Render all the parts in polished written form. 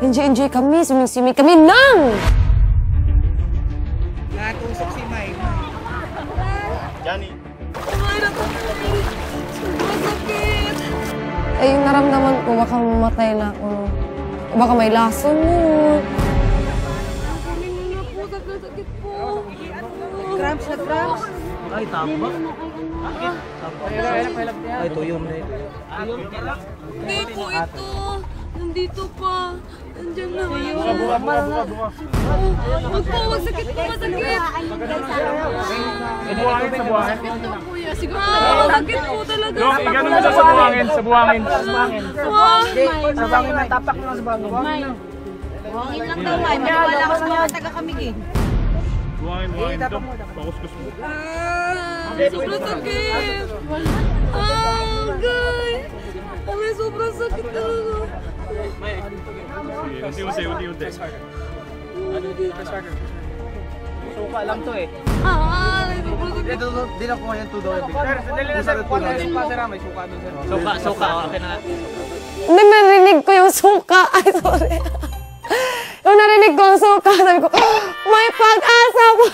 Enjoy kami, swimming kami nang! Natusok si May. Johnny. Masakit! Eh, yung naramdaman ko, baka mamatay na ako. Baka may lason mo. Sakit po. Cramps na cramps. Ay, tama. Ay, tuyom na yun. Hindi po ito. Nandito pa. Nandiyan na kayo. Huwag po, masakit po, masakit. Buhangin sa buhangin. Siguro, masakit po talaga. Igano mo siya sa buhangin, sa buhangin. Sa bangin na, tapak mo lang sa bangin. Buhangin lang daw, May. Maniwala ka sa mga taga-kamig eh. Buhangin ito. Pakuskus mo. Sobrang sakit. Guys. Ay, sobrang sakit talaga. Unti-unti. Suka lang to eh. Sobrang sakit. Di na kuha yung $2. Sir, sandali na sir. Kuha natin pa sir, may suka doon sir. Suka. Okay na. Hindi, narinig ko yung suka. Ay, sorry. Yung narinig ko yung suka, sabi ko, may pag-asa pa!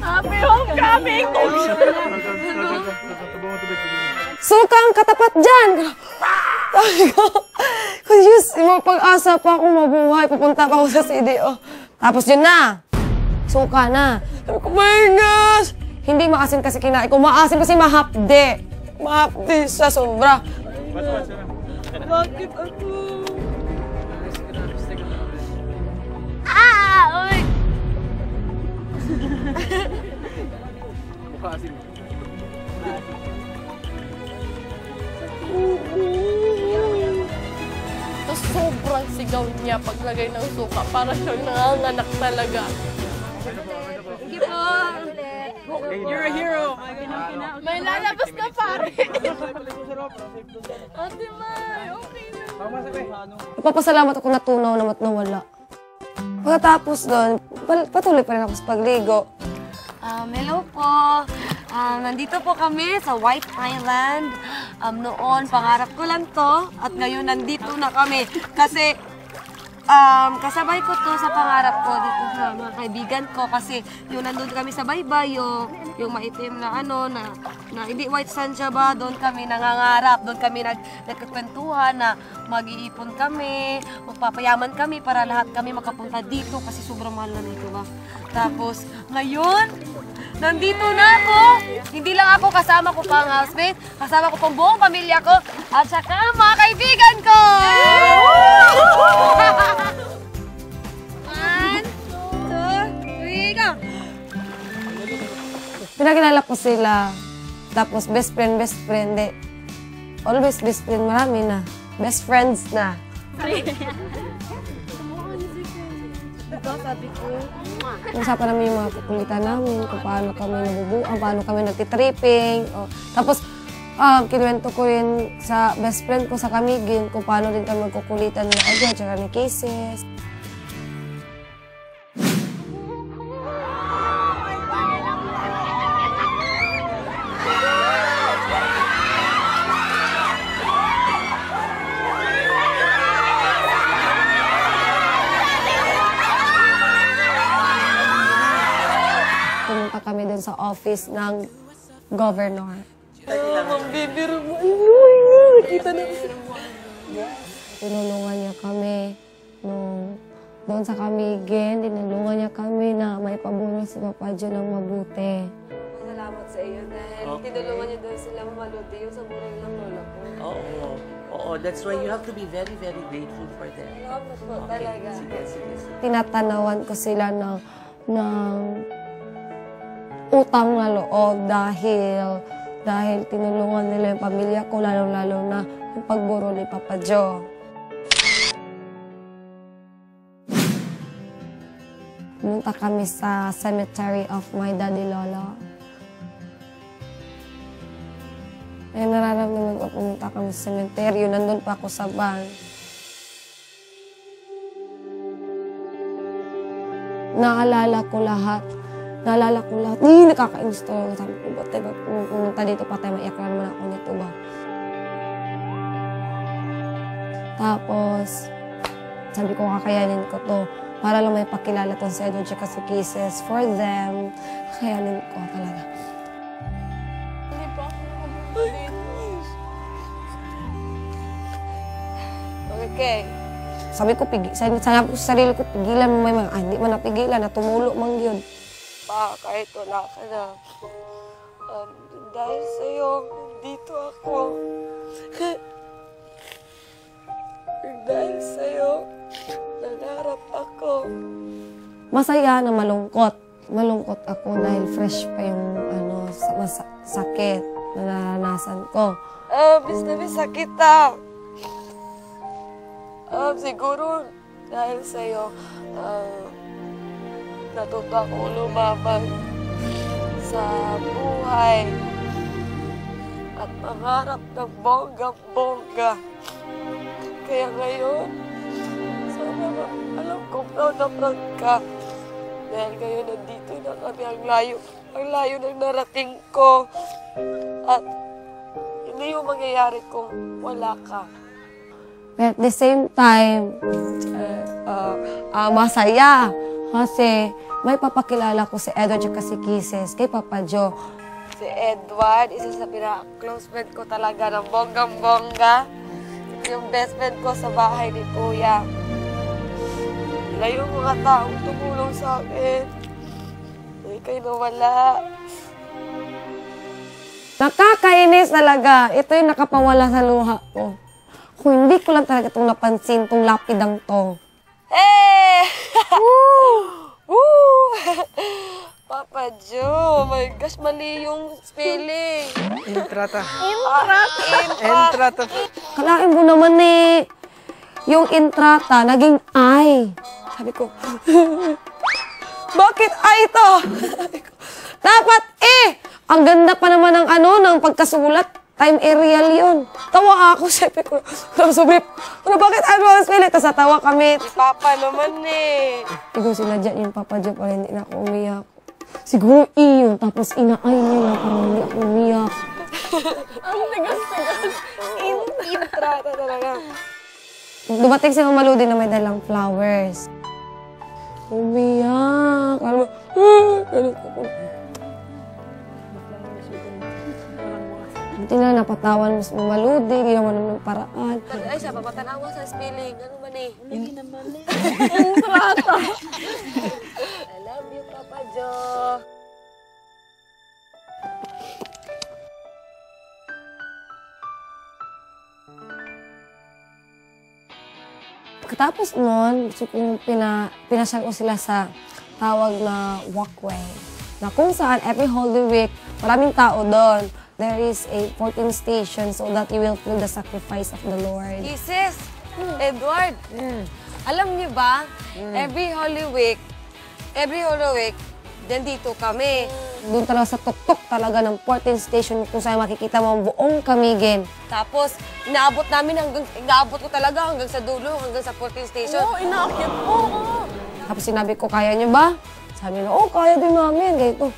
Happy homecoming! Suka ang katapat dyan! Sabi ko, Diyos, may pag-asa pa ako mabuhay. Pupunta pa ako sa CDO. Tapos yun na. Suka na. Sabi ko, my gosh! Hindi maasin kasi kinain ko. Maasin kasi mahapde. Mahapde sa sobra. Bakit ako? Uy! Mukha asin. Tapos sobrang sigaw niya paglagay ng suka. Para siyang nanganganak talaga. Sige po. You're a hero! May lalabas na pare. Ate May, okay na. Ipapasalamat ako natunaw na't nawala. Pagkatapos doon, patuloy pa rin ako sa pagligo. Hello po. Nandito po kami sa White Island. Noon, pangarap ko lang to. At ngayon, nandito na kami. Kasi, kasabay ko to sa pangarap ko dito sa mga kaibigan ko. Kasi, yung nandun kami sa baybay, yung maitim na na hindi white sand siya ba, doon kami nangangarap. Doon kami nagkakwentuhan na mag-iipon kami, magpapayaman kami para lahat kami makapunta dito kasi sobrang mahal na dito ba. Tapos, ngayon, nandito na ako. Hindi lang ako, kasama ko pa ang housemate, kasama ko pang buong pamilya ko, at saka mga kaibigan ko! One, two, three, go! Pinakilala ko sila. Tapos best friend, di. Always best friend, marami na. Best friends na. Sabi ko, usapan namin yung mga kukulitan namin, kung paano kami nabubuan, paano kami nagtitripping. Tapos, kinuwento ko rin sa best friend ko sa Kamigin kung paano rin kami magkukulitan ni Agwa at ni Cases. Pumunta kami dun sa office ng governor. Ang bibiro mo. Nakita na. Tinulungan niya kami doon sa Kamigin. Tinulungan niya kami na may pabuno si Papa John ng mabuti. Salamat sa iyo dahil tinulungan niya doon sila maluti yung sa buhay ng lola ko. Oo, that's why you have to be very, very grateful for them. Salamat po talaga. Sige. Tinatanawan ko sila ng utang na loob dahil tinulungan nila yung pamilya ko, lalo-lalo na yung pagburo ni Papa Joe. Pumunta kami sa cemetery of my daddy Lolo. Ay, nararamdaman ko pumunta kami sa cemetery. Nandun pa ako sa van. Naalala ko lahat. Nakakainis to. Sabi ko, ba't tayo pumunta dito pa tayo, maiyak na naman ako nito ba? Tapos, sabi ko, kakayanin ko to. Para lang may pakilala tong si Edward tsaka si Kisses for them. Kakayanin ko talaga. Hindi pa ako nakapunta dito. Okay. Sabi ko, sabi ko sa sarili ko, pigilan mo may mga, hindi man napigilan, na tumulo mang yun. Pa, kahit wala ka na. Dahil sa'yo, dito ako. Dahil sa'yo, nangarap ako. Masaya na malungkot. Malungkot ako dahil fresh pa yung sakit na naranasan ko. Miss na miss kita. Siguro dahil sa'yo, natuto akong lumabang sa buhay at mangarap ng bonggang-bongga. Kaya ngayon, sana alam kong proud na proud ka. Dahil ngayon nandito na kami, ang layo ng narating ko. At hindi yung mangyayari kung wala ka. But at the same time, masaya. Kasi may papakilala ko si Edward at si Kisses kay Papa Joe. Si Edward, isa sa pinaka-close friend ko talaga ng bonggang-bongga. Ito yung best friend ko sa bahay ni Kuya. Sila yung mga taong tumulong sa akin. Hindi kayo nawala. Nakakainis talaga. Ito yung nakapawala sa luha ko. Kung hindi ko lang talaga itong napansin, itong lapidang to. Eh! Woo! Papa Joe, oh my gosh, mali yung spelling. Entrata. Entrata. Kalain mo naman eh. Yung entrata, naging I. Sabi ko, bakit I to? Dapat ang ganda pa naman ng pagkasulat. Time Arial yun. Tawa ako, sabi ko. Bakit ano ang spelling? Tapos tawa kami. Si Papa naman eh. Siguro sinadya yung Papa Joe para hindi na ako umiyak. Siguro iyon. Tapos inaay niya na para hindi ako umiyak. Ang tigas-tigas. Intrata talaga. Dumating si Mama Ludi na may dalang flowers. Umiyak. Hindi na napatawan mo si Mama Ludi, hindi naman ng paraan. Ay, siya, papatanawa sa spelling. Ano ba ni? Hindi naman ni. Entrata. I love you, Papa Joe. Pagkatapos nun, gusto kong pinasyal ko sila sa tawag na walkway. Na kung saan, every Holy Week, maraming tao doon. There is a 14 station so that you will feel the sacrifice of the Lord. Kisses! Edward! Alam niyo ba, every Holy Week, dito kami. Doon talaga sa tuktok talaga ng 14 station kung saan makikita mo ang buong Camiguin. Tapos, inaabot ko talaga hanggang sa dulo, hanggang sa 14 station. Oo, inaakyat po. Tapos sinabi ko, kaya niyo ba? Sabi na, kaya din namin. Ganito.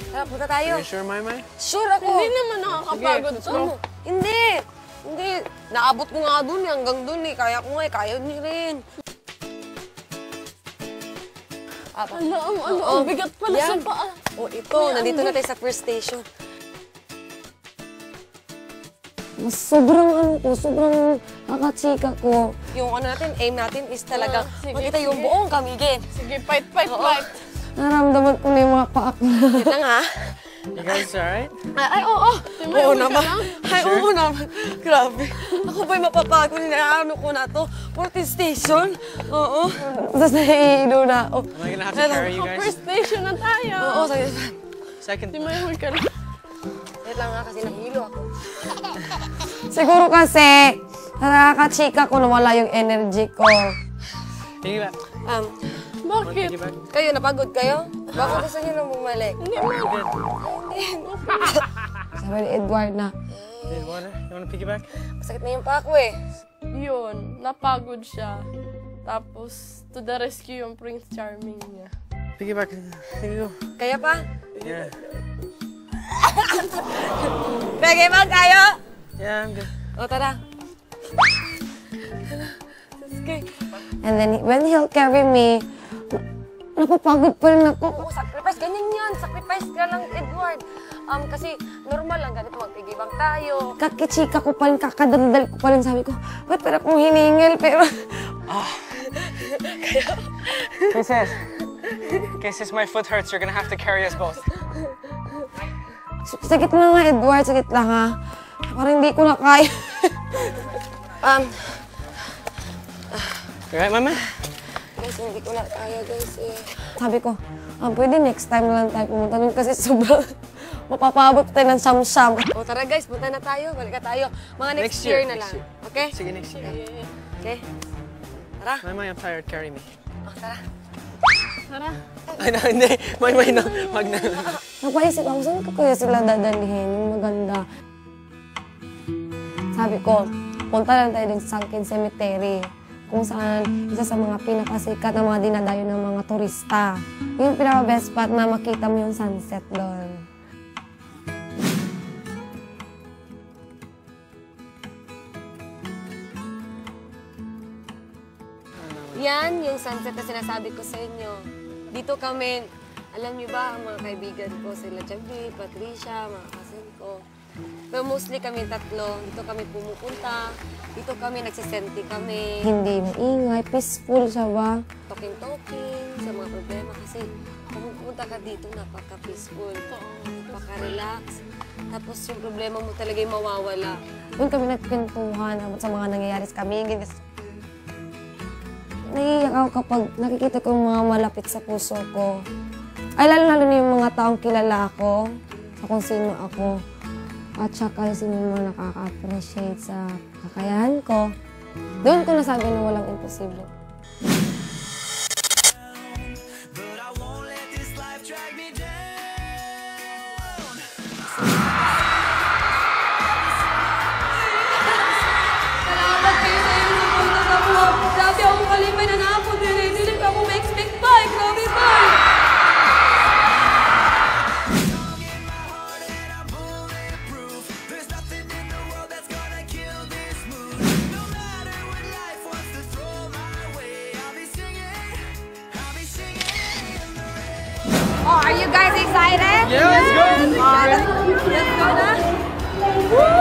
Tara, punta tayo. Are you sure, Maymay? Sure ako. Hindi naman nakakapagod to. Hindi. Naabot ko nga dun hanggang dun eh. Kaya ko nga kaya niyo rin. Ang bigat pala sa paa. Ito, nandito na tayo sa first station. Sobrang kakachika ko. Yung aim natin is talaga makita yung buong Camiguin. Sige, fight. Naramdaman ko na yung mga paa ko. Wait lang ha. You guys alright? Ay, oo. Oo naman. Ay, oo naman. Grabe. Ako ba'y mapapagod na ko na to? 14 station. Oo. Tapos nahihilo na ako. Am I gonna have to carry you guys? First station na tayo. Oo, sige. Second. Di may ka na. Wait lang nga kasi nahihilo ako. Siguro kasi, nakakachika ko na wala yung energy ko. Piggyback. Bakit? Piggyback. Kayo, napagod kayo? Bakit gusto niyo nang bumalik? Hindi mo. Sabi ni Edward na, Need water? You wanna piggyback? masakit na yung paa ko eh. Yun, napagod siya. Tapos, to the rescue yung Prince Charming niya. Piggyback. There you go. Kaya pa? Yeah. Pwede ba kayo? Yeah, I'm good. O, tara. And then when he'll carry me, napapagod pa rin ako. Oh, sacrifice, ganyan yan. Sacrifice ka lang, Edward. Kasi normal lang, ganito magpigibang tayo. Kakichika ko pa rin, kakadaldal ko pa rin. Sabi ko, ba't para akong hiningil? Pero... Kisses, my foot hurts. You're gonna have to carry us both. Sakit na nga, Edward. Sakit lang, ha? Parang hindi ko na kaya. You right, Mama? Guys, hindi ko na kaya, guys. Sabi ko, pwede next time na lang tayo pumunta nun kasi sobrang mapapabot tayo ng siyam-siyam. O tara guys, punta na tayo. Balik tayo. Mga next year na lang. Okay? Sige, next year. Okay? Tara. Mama, I'm tired. Carry me. Tara. Tara. Ay, no, hindi. May, no. Wag na. Napaisip ako, saan ko kaya sila dadalhin? Yung maganda. Sabi ko, punta lang tayo din sa Sunken Cemetery. Kung saan isa sa mga pinakasikat na mga dinadayo ng mga turista. Yung pinaka-best spot na makita mo yung sunset doon. Yan yung sunset na sinasabi ko sa inyo. Dito kami, alam niyo ba, ang mga kaibigan ko, sila Javi, Patricia, mga kasin ko. Pero mostly kami tatlo, dito kami pumupunta, dito kami nagsisenti kami. Hindi maingay, peaceful siya ba? Talking-talking sa mga problema kasi pumupunta ka dito, napaka-peaceful, napaka-relax. Tapos yung problema mo talaga yung mawawala. Doon kami nagkwentuhan about sa mga nangyayari sa kami. Naiiyak ako kapag nakikita ko yung mga malapit sa puso ko. Ay, lalo-lalo na yung mga taong kilala ako, sa kung sino ako. At saka sino yung mga nakaka-appreciate sa kakayahan ko. Doon ko nasabi na walang imposible. Salamat kayo sa iyong sumunod ako. Grabe ako kalipay na napo. Dili pa ako ma-expect pa. Grabe pa. Oh, are you guys excited? Yeah, let's go! Let's go na! Woo!